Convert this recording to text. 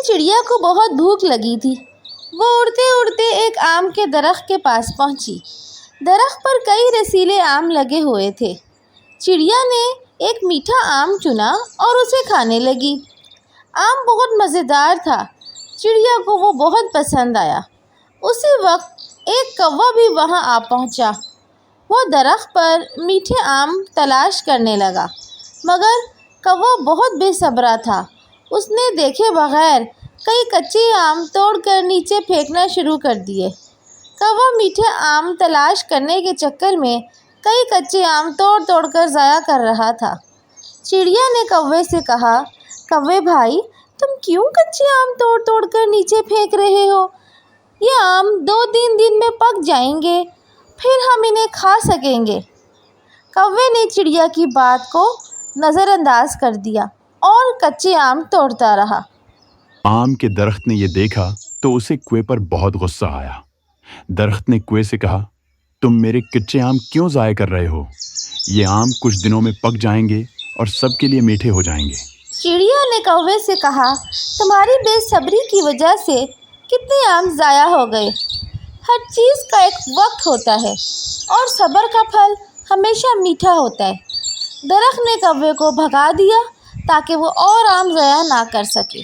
چڑیا کو بہت بھوک لگی تھی۔ وہ اڑتے اڑتے ایک آم کے درخت کے پاس پہنچی۔ درخت پر کئی رسیلے آم لگے ہوئے تھے۔ چڑیا نے ایک میٹھا آم چنا اور اسے کھانے لگی۔ آم بہت مزیدار تھا۔ چڑیا کو وہ بہت پسند آیا۔ اسی وقت ایک کوا بھی وہاں آ پہنچا۔ وہ درخت پر میٹھے آم تلاش کرنے لگا، مگر کوا بہت بے صبر تھا۔ اس نے دیکھے بغیر کئی کچے آم توڑ کر نیچے پھینکنا شروع کر دیے۔ کوا میٹھے آم تلاش کرنے کے چکر میں کئی کچے آم توڑ توڑ کر ضائع کر رہا تھا۔ چڑیا نے کوے سے کہا، کوے بھائی، تم کیوں کچے آم توڑ توڑ کر نیچے پھینک رہے ہو؟ یہ آم 2-3 دن میں پک جائیں گے، پھر ہم انہیں کھا سکیں گے۔ کوے نے چڑیا کی بات کو نظر انداز کر دیا اور کچے آم توڑتا رہا۔ آم کے درخت نے یہ دیکھا تو اسے کوے پر بہت غصہ آیا۔ درخت نے کوے سے کہا، تم میرے کچے آم کیوں ضائع کر رہے ہو؟ یہ آم کچھ دنوں میں پک جائیں گے اور سب کے لیے میٹھے ہو جائیں گے۔ چڑیا نے کوے سے کہا، تمہاری بے صبری کی وجہ سے کتنے آم ضائع ہو گئے۔ ہر چیز کا ایک وقت ہوتا ہے اور صبر کا پھل ہمیشہ میٹھا ہوتا ہے۔ درخت نے کوے کو بھگا دیا تاکہ وہ اور آم ضائع نہ کر سکے۔